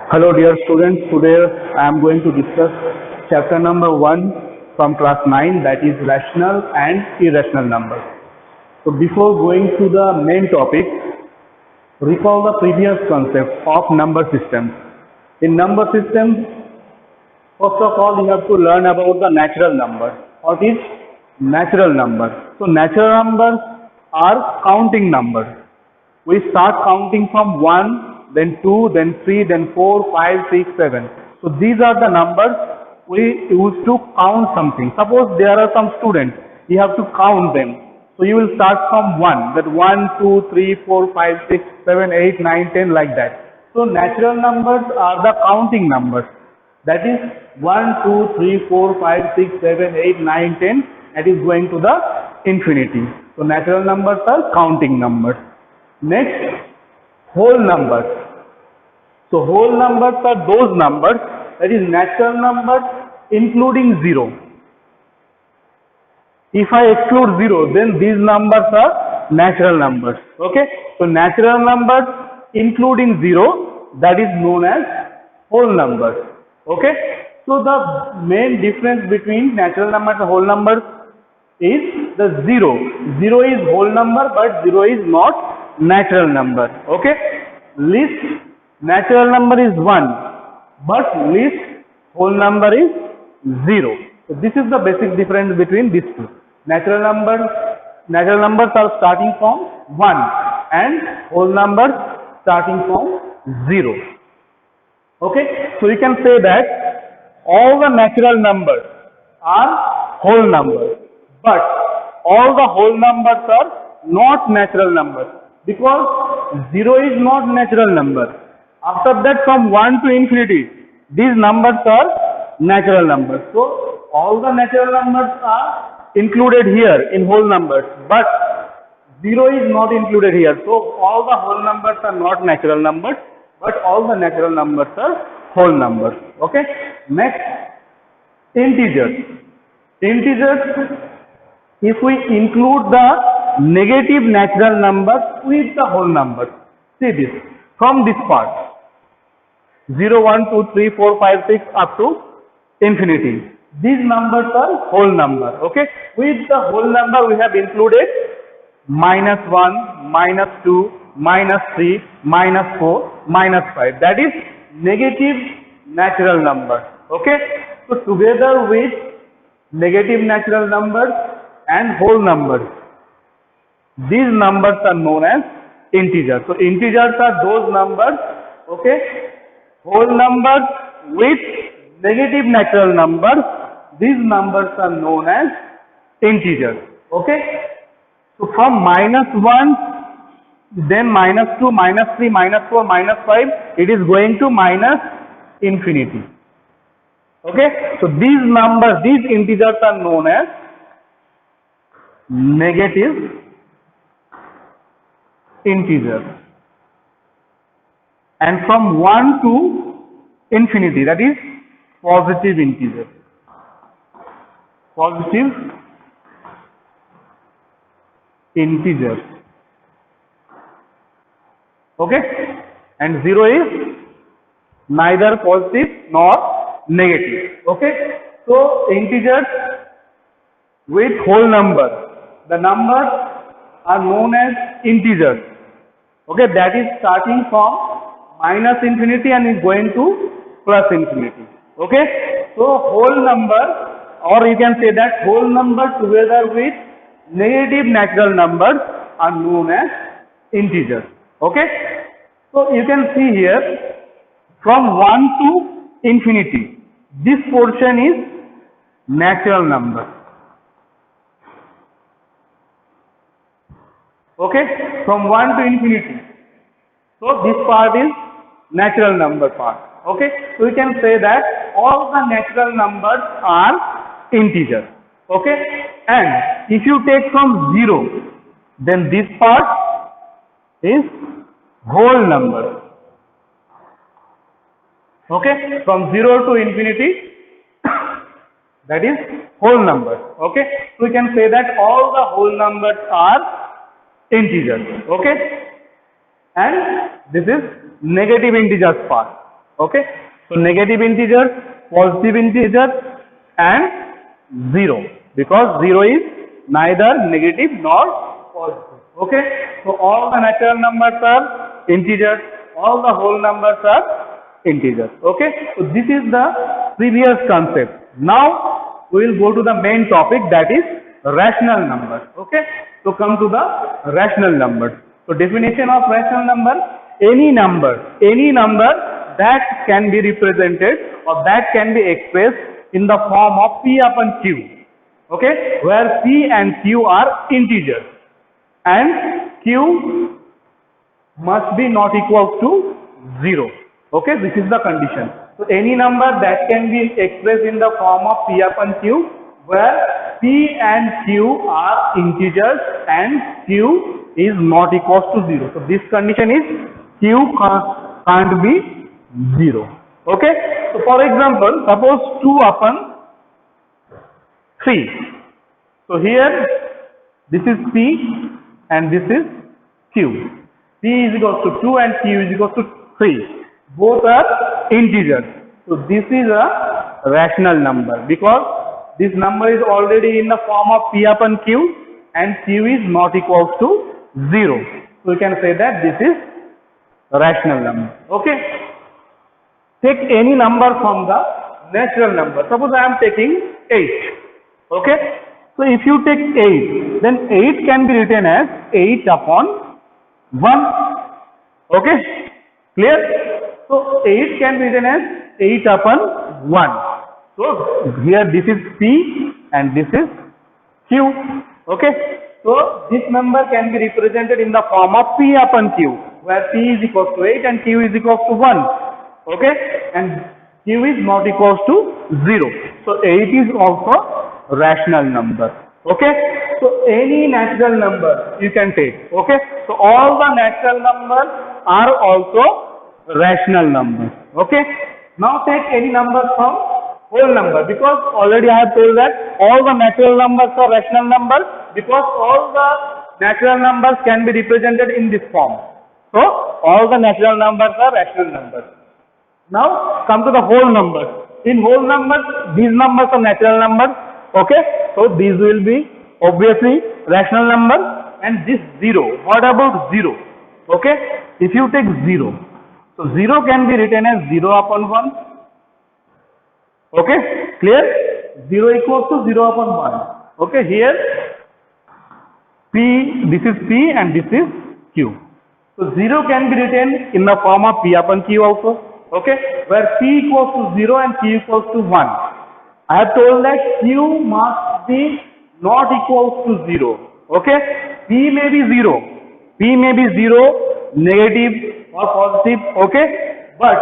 Hello dear students, today I am going to discuss chapter number 1 from class 9, that is rational and irrational numbers. So before going to the main topic, recall the previous concept of number systems. In number systems, first of all you have to learn about the natural numbers. What is natural numbers? So natural numbers are counting numbers. We start counting from 1, then 2, then 3, then 4, 5, 6, 7. So these are the numbers we use to count something. Suppose there are some students, you have to count them. So you will start from 1, that 1, 2, 3, 4, 5, 6, 7, 8, 9, 10, like that. So natural numbers are the counting numbers. That is 1, 2, 3, 4, 5, 6, 7, 8, 9, 10. That is going to the infinity. So natural numbers are counting numbers. Next, whole numbers. So whole numbers are those numbers, that is natural numbers including 0. If I exclude 0, then these numbers are natural numbers. Okay. So natural numbers including 0, that is known as whole numbers. Okay. So the main difference between natural numbers and whole numbers is the 0. 0 is whole number, but 0 is not natural number. Okay. Least natural number is 1, but least whole number is 0. So this is the basic difference between these two. Natural numbers are starting from 1 and whole numbers starting from 0. Okay. So you can say that all the natural numbers are whole numbers, but all the whole numbers are not natural numbers, because 0 is not natural number. After that, from 1 to infinity, these numbers are natural numbers. So all the natural numbers are included here in whole numbers, but 0 is not included here. So all the whole numbers are not natural numbers, but all the natural numbers are whole numbers. Okay. Next, integers. Integers, if we include the negative natural numbers with the whole numbers. See this, from this part, 0, 1, 2, 3, 4, 5, 6 up to infinity. These numbers are whole number. Okay. With the whole number we have included -1, -2, -3, -4, -5. That is negative natural number. Okay. So together with negative natural numbers and whole numbers, these numbers are known as integers. So integers are those numbers, okay, whole numbers with negative natural numbers, these numbers are known as integers. Okay. So from -1, then -2, -3, -4, -5, it is going to minus infinity. Okay. So these numbers, these integers are known as negative integers. And from 1 to infinity, that is positive integers. Positive integers. Okay. And 0 is neither positive nor negative. Okay. So integers with whole number, the numbers are known as integers. Okay. That is starting from minus infinity and is going to plus infinity. Okay. So whole number, or you can say that whole number together with negative natural numbers are known as integers. Okay. So you can see here, from 1 to infinity, this portion is natural number. Okay. From 1 to infinity, so this part is natural number part. Okay. So we can say that all the natural numbers are integers. Okay. And if you take from 0, then this part is whole number. Okay. From 0 to infinity, that is whole number. Okay. So we can say that all the whole numbers are integers. Okay. And this is negative integers part. Okay, so negative integers, positive integers, and 0, because 0 is neither negative nor positive. Okay, so all the natural numbers are integers, all the whole numbers are integers. Okay, so this is the previous concept. Now we will go to the main topic, that is rational numbers. Okay, so come to the rational numbers. So definition of rational number: any number that can be represented or that can be expressed in the form of p upon q. Okay, where p and q are integers and q must be not equal to 0. Okay, this is the condition. So any number that can be expressed in the form of p upon q, where p and q are integers and q is not equal to 0. So this condition is q can't be 0. Okay, so for example, suppose 2 upon 3. So here this is p and this is q. P is equal to 2 and q is equal to 3. Both are integers. So this is a rational number, because this number is already in the form of p upon q and q is not equal to 0. So we can say that this is a rational number. Okay. Take any number from the natural number. Suppose I am taking 8. Okay. So if you take 8, then 8 can be written as 8 upon 1. Okay. Clear? So 8 can be written as 8 upon 1. So here this is p and this is q. Okay. So this number can be represented in the form of p upon q, where p is equal to 8 and q is equal to 1. Okay, and q is not equal to 0. So 8 is also rational number. Okay, so any natural number you can take. Okay, so all the natural numbers are also rational numbers. Okay, now take any number from whole number, because already I have told that all the natural numbers are rational numbers, because all the natural numbers can be represented in this form. So all the natural numbers are rational numbers. Now come to the whole numbers. In whole numbers, these numbers are natural numbers. Okay, so these will be obviously rational numbers. And this 0, what about 0? Okay, if you take 0, so 0 can be written as 0 upon 1. Okay, clear? 0 equals to 0 upon 1. Okay, here p, this is p and this is q. So 0 can be written in the form of p upon q also. Okay, where p equals to 0 and q equals to 1. I have told that q must be not equal to 0. Okay, p may be 0, negative or positive. Okay, but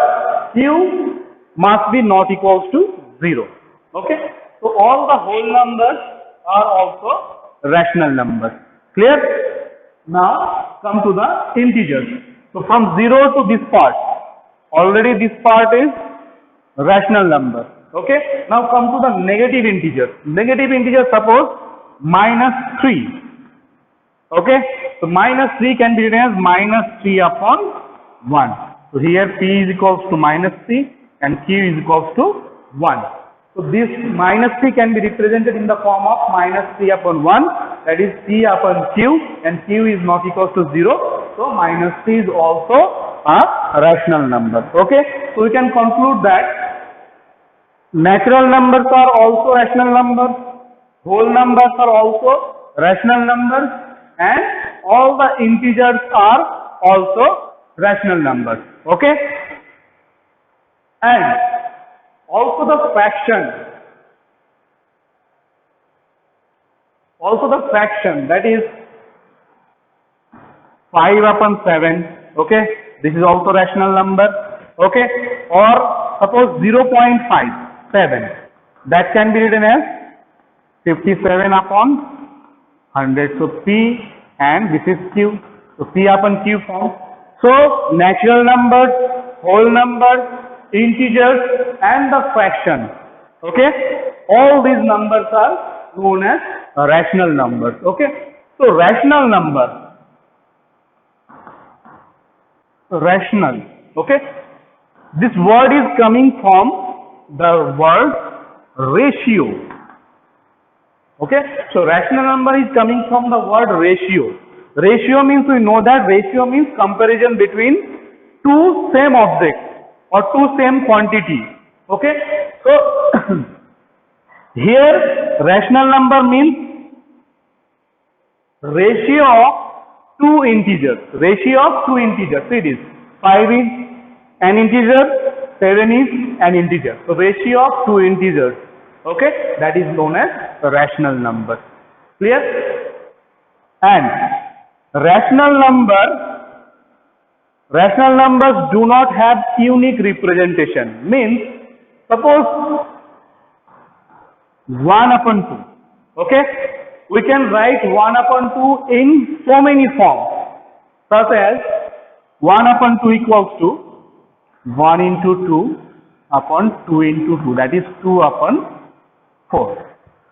q must be not equal to 0. Okay, so all the whole numbers are also rational numbers. Clear? Now come to the integers. So from 0 to this part, already this part is rational number. Okay, now come to the negative integers. Negative integers, suppose -3. Okay, so -3 can be written as -3 upon 1. So here p is equals to -3 and q is equals to 1. So this -3 can be represented in the form of -3 upon 1, that is p upon q, and q is not equal to 0. So -3 is also a rational number. Okay, so we can conclude that natural numbers are also rational numbers, whole numbers are also rational numbers, and all the integers are also rational numbers. Okay, and also the fraction, that is 5 upon 7. Okay, this is also rational number. Okay, or suppose 0.57, that can be written as 57 upon 100. So p and this is q. So p upon q form. So natural numbers, whole numbers, integers, and the fraction. Okay, all these numbers are known as rational numbers. Okay, so rational number, rational. Okay, This word is coming from the word ratio. Okay, so rational number is coming from the word ratio. Ratio means, we know that ratio means comparison between two same objects or two same quantity. Okay, so here rational number means ratio of two integers. Ratio of two integers. See this, 5 is an integer, 7 is an integer. So ratio of two integers. Okay, that is known as rational number. Clear? And rational numbers do not have unique representation. Means, suppose 1 upon 2. Okay, we can write 1 upon 2 in so many forms, such as 1 upon 2 equals to 1 into 2 upon 2 into 2, that is 2 upon 4.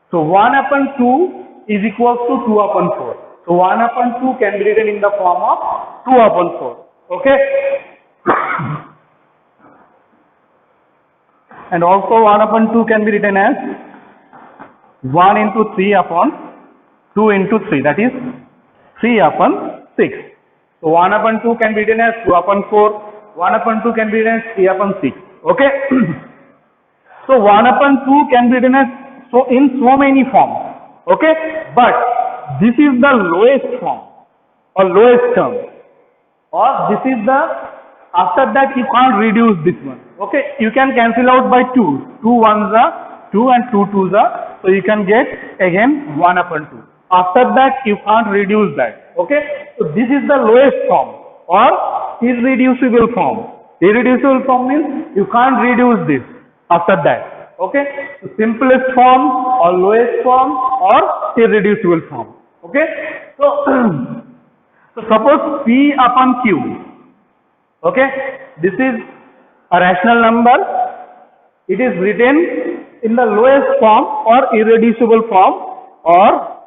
So 1 upon 2 is equals to 2 upon 4. So 1 upon 2 can be written in the form of 2 upon 4. Okay. And also 1 upon 2 can be written as 1 into 3 upon 2 into 3, that is 3 upon 6. So 1 upon 2 can be written as 2 upon 4. 1 upon 2 can be written as 3 upon 6. Okay. So 1 upon 2 can be written as in so many forms. Okay, but this is the lowest form or lowest term, or this is the, after that you can't reduce this one. Okay, you can cancel out by 2. 2 ones are 2 and 2 twos are, so you can get again 1 upon 2. After that you can't reduce that. Okay, so this is the lowest form or irreducible form. Irreducible form means you can't reduce this after that. Okay, so simplest form or lowest form or irreducible form. Okay, so so suppose P upon Q. Okay, this is a rational number. It is written in the lowest form or irreducible form or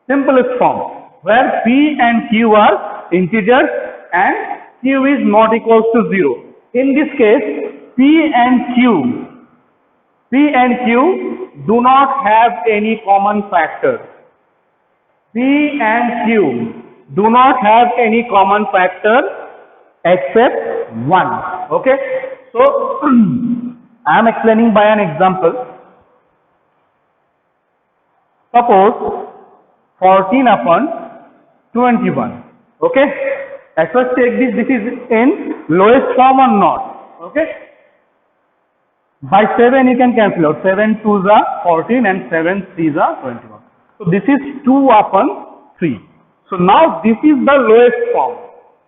simplest form, where P and Q are integers and Q is not equals to 0. In this case, P and Q do not have any common factor. P and Q do not have any common factor except 1. Okay, so I am explaining by an example. Suppose 14 upon 21. Okay, at first take this is in lowest form or not. Okay, by 7 you can cancel out. 7 2s are 14 and 7 3s are 21. So this is 2 upon 3. So now this is the lowest form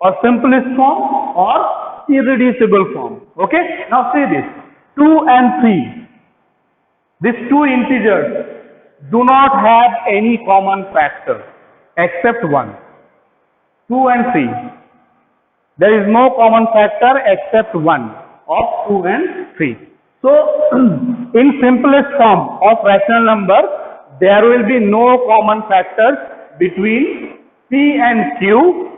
or simplest form or irreducible form. Okay, now see this, 2 and 3. These two integers do not have any common factor except 1. 2 and 3. There is no common factor except 1 of 2 and 3. So, in simplest form of rational number, there will be no common factors between P and Q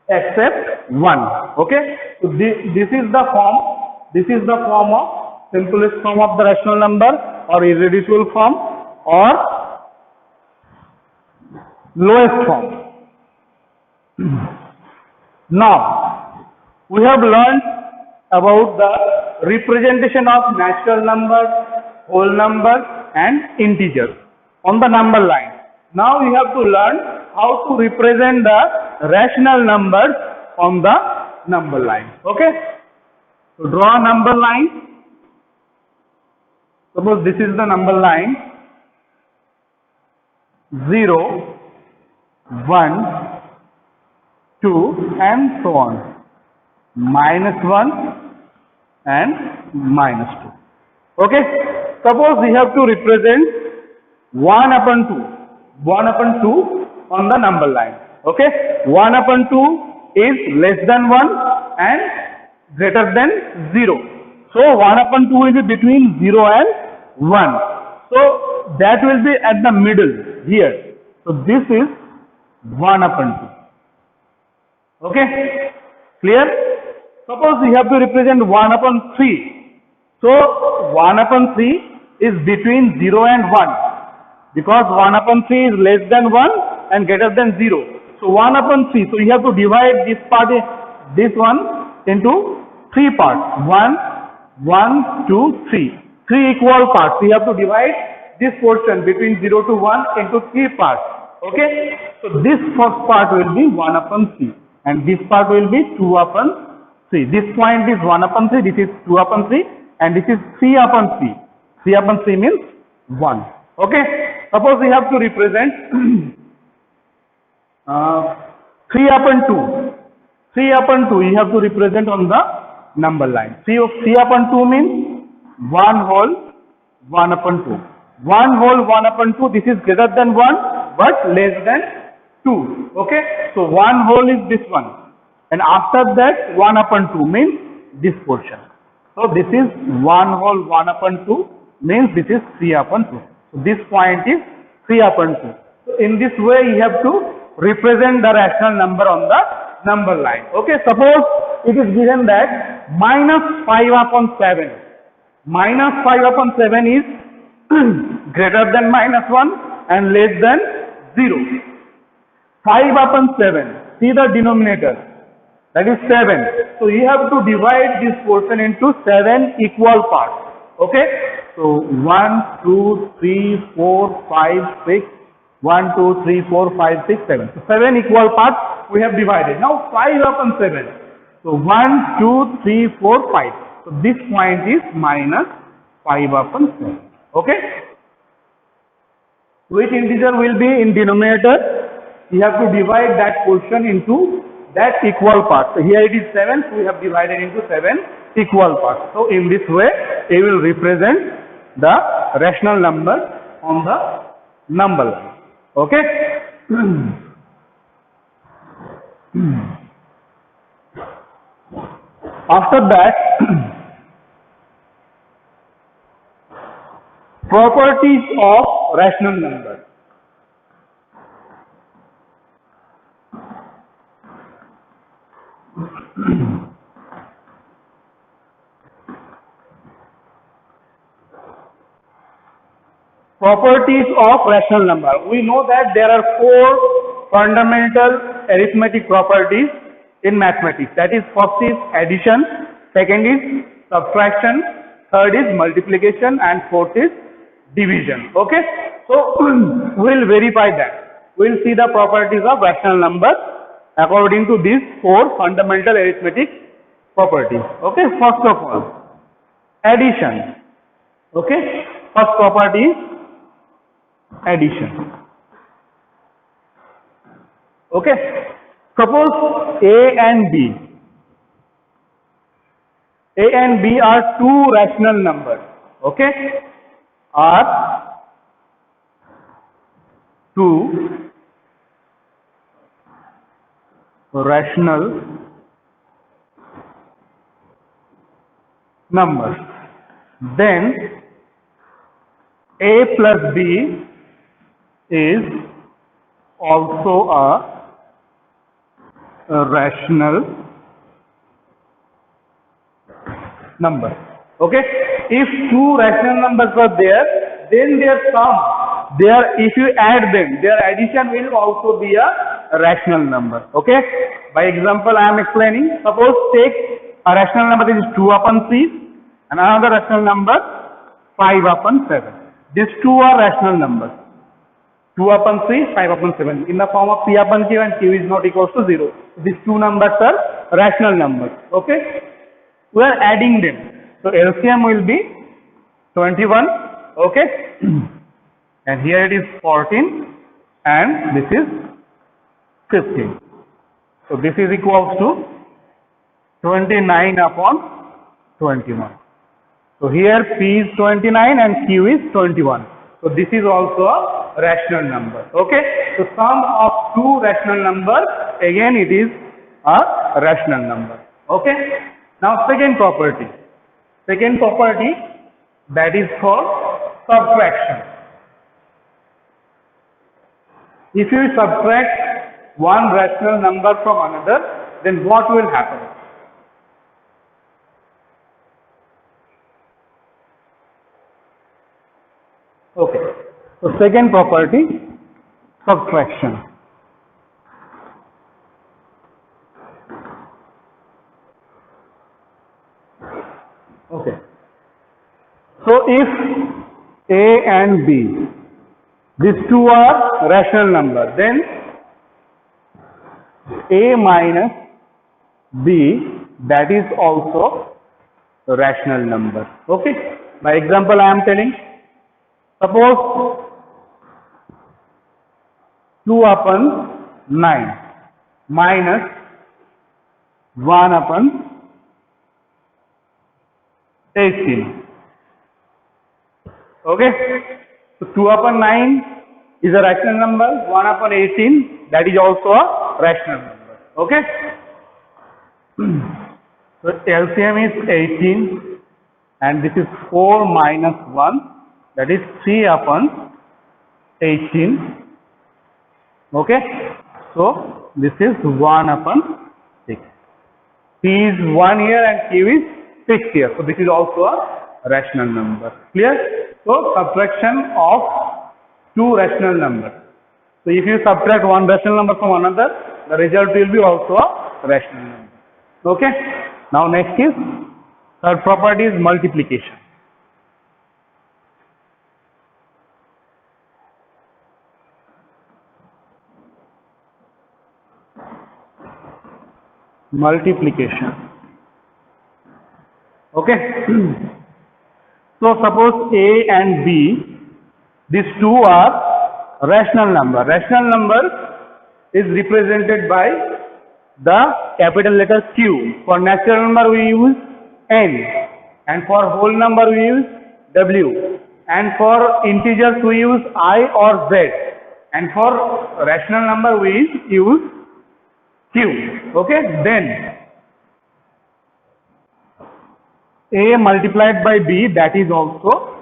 except 1. Okay, so this is the form of simplest form of the rational number or irreducible form or lowest form. Now, we have learned about the representation of natural numbers, whole numbers and integers on the number line. Now we have to learn how to represent the rational numbers on the number line. Okay, so draw a number line. Suppose this is the number line 0, 1, 2 and so on, -1 and -2. Okay, suppose we have to represent 1 upon 2 on the number line. Okay, 1 upon 2 is less than 1 and greater than 0. So 1 upon 2 will be between 0 and 1. So that will be at the middle here. So this is 1 upon 2. Okay, clear? Suppose we have to represent 1 upon 3. So 1 upon 3 is between 0 and 1, because 1 upon 3 is less than 1 and greater than 0. So 1 upon 3. So you have to divide this part, this one into 3 parts. 1, 1, 2, 3. 3 equal parts. We have to divide this portion between 0 to 1 into 3 parts. Okay. So this first part will be 1 upon 3 and this part will be 2 upon 3. This point is 1 upon 3, this is 2 upon 3 and this is 3 upon 3. 3 upon 3 means 1. Okay. Suppose we have to represent 3 upon 2. 3 upon 2 you have to represent on the number line. 3 upon 2 means 1 whole 1 upon 2. 1 whole 1 upon 2, this is greater than 1 but less than 2. Okay. So 1 whole is this one. And after that 1 upon 2 means this portion. So this is 1 whole 1 upon 2 means this is 3 upon 2. So this point is 3 upon 2. So in this way you have to represent the rational number on the number line. Okay. Suppose it is given that minus 5 upon 7. Minus 5 upon 7 is greater than minus 1 and less than 0. 5 upon 7. See the denominator. That is 7. So you have to divide this portion into 7 equal parts. Okay. So 1, 2, 3, 4, 5, 6. 1, 2, 3, 4, 5, 6, 7. So 7 equal parts we have divided. Now 5 upon 7. So 1, 2, 3, 4, 5. So this point is minus 5 upon 7. Okay. Which integer will be in denominator? You have to divide that portion into that equal parts. So here it is 7, so we have divided into 7 equal parts. So in this way, it will represent the rational number on the number line. Okay. After that, properties of rational number. Properties of rational number. We know that there are 4 fundamental arithmetic properties in mathematics. That is, first is addition, second is subtraction, third is multiplication and fourth is division. Okay. So we will verify that. We will see the properties of rational number according to these 4 fundamental arithmetic properties. Okay. First of all, addition. Okay. First property is addition. Okay. Suppose A and B. A and B are 2 rational numbers. Okay. Are 2 rational numbers. Then A plus B is also a rational number. Okay. If 2 rational numbers were there, then their sum, if you add them, their addition will also be a rational number. Okay. By example, I am explaining. Suppose take a rational number that is 2 upon 3 and another rational number 5 upon 7. These 2 are rational numbers. 2 upon 3, 5 upon 7 in the form of P upon Q, and Q is not equals to 0. These 2 numbers are rational numbers. Okay. We are adding them. So LCM will be 21. Okay. And here it is 14 and this is 15. So this is equals to 29 upon 21. So here P is 29 and Q is 21. So this is also a rational number. Okay. So sum of 2 rational numbers, again it is a rational number. Okay. Now second property. Second property, that is for subtraction. If you subtract one rational number from another, then what will happen? So second property, subtraction. Okay. So if A and B, these two are rational number, then A minus B, that is also a rational number. Okay. By example I am telling, suppose 2 upon 9 minus 1 upon 18. Okay. So 2 upon 9 is a rational number, 1 upon 18 that is also a rational number. Okay. So LCM is 18 and this is 4 minus 1, that is 3 upon 18. Okay. So this is 1 upon 6. P is 1 here and Q is 6 here. So this is also a rational number. Clear? So subtraction of two rational numbers. So if you subtract one rational number from another, the result will be also a rational number. Okay. Now next is third property is multiplication. Multiplication. Okay. So suppose A and B, these two are rational number. Rational number is represented by the capital letter Q. For natural number we use N, and for whole number we use W, and for integers we use I or Z, and for rational number we use Q. Okay. Then A multiplied by B, that is also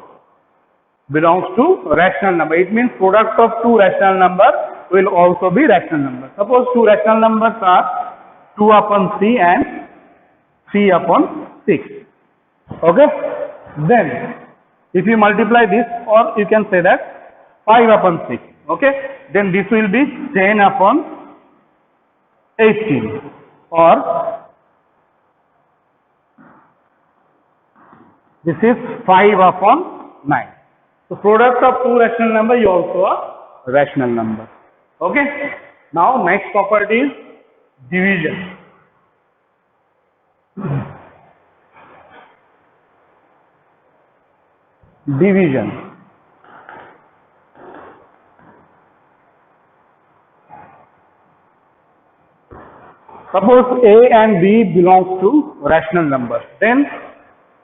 belongs to rational number. It means product of two rational number will also be rational number. Suppose two rational numbers are 2 upon 3 and 3 upon 6. Okay. Then if you multiply this, or you can say that 5 upon 6. Okay. Then this will be 10 upon 18, or this is 5 upon 9. So product of two rational number is also a rational number. Okay. Now next property is division. Division. Suppose A and B belongs to rational numbers, then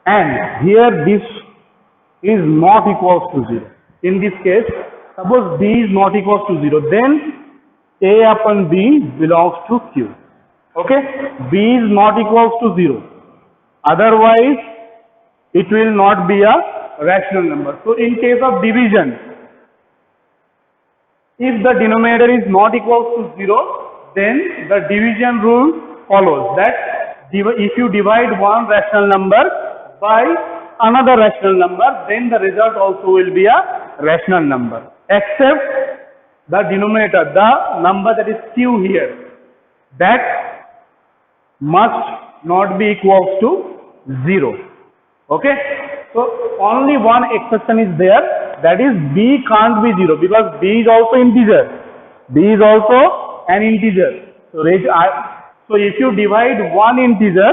and here this is not equals to 0. In this case, suppose B is not equals to 0, then A upon B belongs to Q. Okay. B is not equals to 0. Otherwise, it will not be a rational number. So in case of division, if the denominator is not equals to 0, then the division rule follows that if you divide one rational number by another rational number, then the result also will be a rational number, except the denominator, the number that is Q here, that must not be equals to 0. Okay. So only one exception is there, that is B can't be 0, because B is also integer. B is also an integer. So if you divide one integer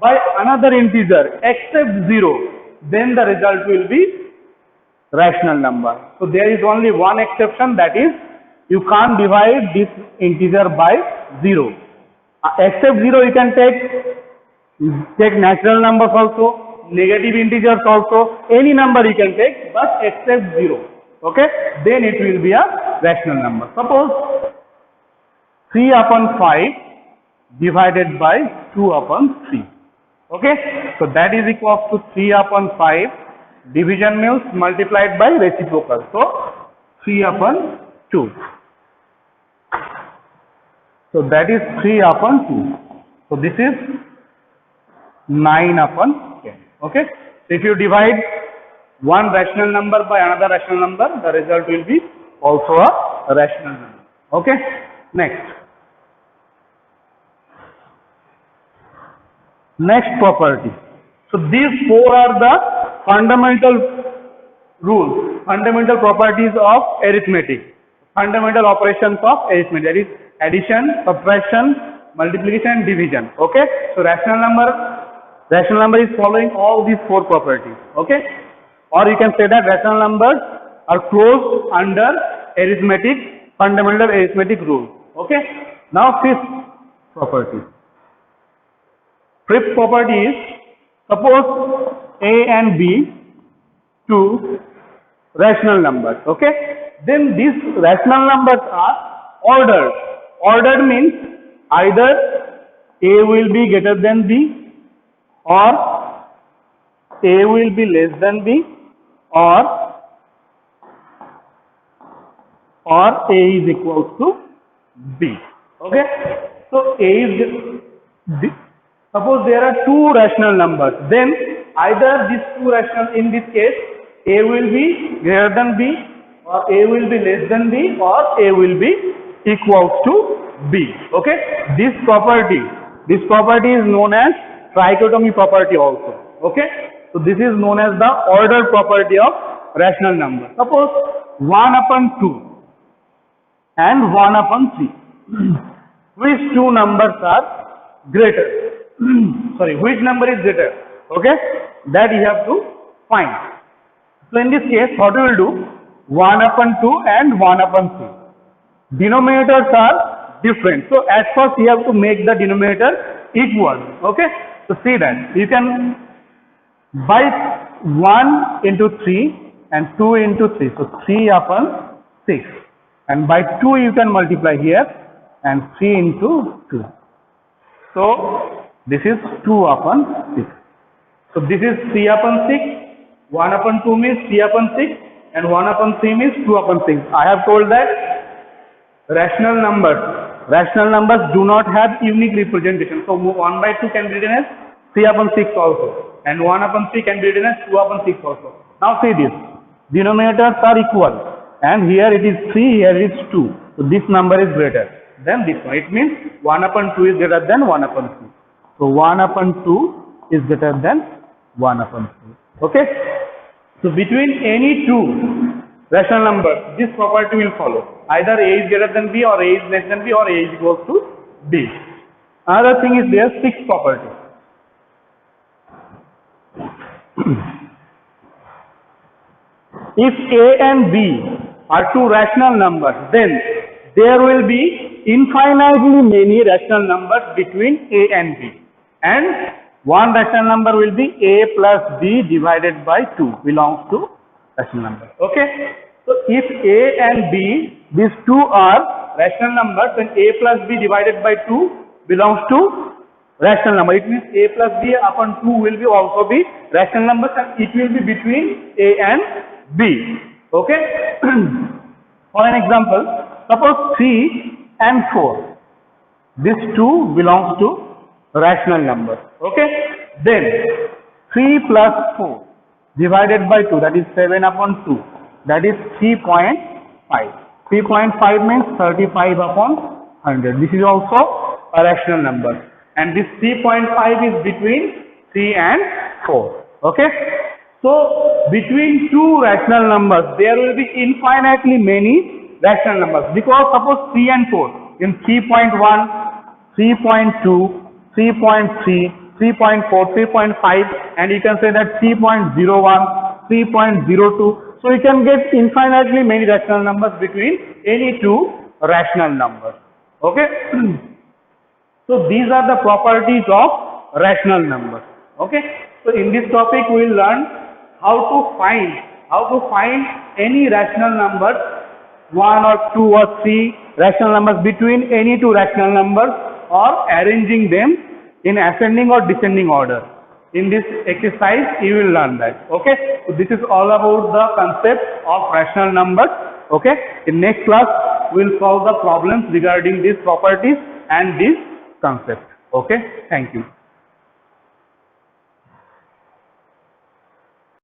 by another integer except 0, then the result will be rational number. So there is only one exception, that is you can't divide this integer by 0. Except 0 you can take natural numbers also, negative integers also, any number you can take, but except 0. Okay. Then it will be a rational number. Suppose 3 upon 5 divided by 2 upon 3. Okay. So that is equals to 3 upon 5. Division means multiplied by reciprocal. So 3 upon 2. So that is 3 upon 2. So this is 9 upon 10. Okay. So if you divide one rational number by another rational number, the result will be also a rational number. Okay, next property. So these four are the fundamental rules, fundamental properties of arithmetic, fundamental operations of arithmetic, that is addition, subtraction, multiplication and division. Okay, so rational number is following all these four properties. Okay, or you can say that rational numbers are closed under arithmetic, fundamental arithmetic rules. Okay, now fifth property. Fifth property is, suppose A and B two rational numbers. Okay, then these rational numbers are ordered. Ordered means either A will be greater than B, or A will be less than B, or A is equals to B. Okay, so A is, suppose there are two rational numbers, then either these two rational, in this case A will be greater than B, or A will be less than B, or A will be equals to B. Okay, this property is known as trichotomy property also. Okay, so this is known as the order property of rational number. Suppose 1/2 and 1/3. Which two numbers are greater? Sorry, which number is greater? Okay, that you have to find. So in this case, what we will do? 1/2 and 1/3. Denominators are different. So at first you have to make the denominator equal. Okay, so see that you can, by 1 into 3 and 2 into 3, so 3/6, and by 2 you can multiply here, and 3 into 2, so this is 2/6. So this is 3/6, 1/2 means 3/6, and 1/3 means 2/6. I have told that rational numbers do not have unique representation. So 1/2 can be written as 3/6 also, and 1/3 can be written as 2/6 also. Now see this, denominators are equal, and here it is 3, here it is 2. So this number is greater than this one. It means 1/2 is greater than 1/3. So 1/2 is greater than 1/3. Okay. So between any two rational numbers, this property will follow. Either A is greater than B, or A is less than B, or A is equals to B. Another thing is there, sixth property. If A and B are two rational numbers, then there will be infinitely many rational numbers between A and B, and one rational number will be A plus B divided by 2 belongs to rational number. Okay, so if A and B, these two are rational numbers, then A plus B divided by 2 belongs to rational number. It means A plus B upon 2 will be also be rational numbers, and it will be between A and B. Okay. For an example, suppose 3 and 4, these two belongs to rational number. Okay, then 3 plus 4 divided by 2, that is 7/2, that is 3.5. 3.5 means 35/100. This is also a rational number, and this 3.5 is between 3 and 4. Okay, so between two rational numbers there will be infinitely many rational numbers, because suppose 3 and 4, in 3.1, 3.2, 3.3, 3.4, 3.5, and you can say that 3.01, 3.02. So you can get infinitely many rational numbers between any two rational numbers. Okay. So these are the properties of rational numbers. Okay. So in this topic we will learn how to find any rational numbers, 1 or 2 or 3 rational numbers between any two rational numbers, or arranging them in ascending or descending order. In this exercise you will learn that. Okay, so this is all about the concept of rational numbers. Okay, in next class we will solve the problems regarding these properties and this concept. Okay, thank you.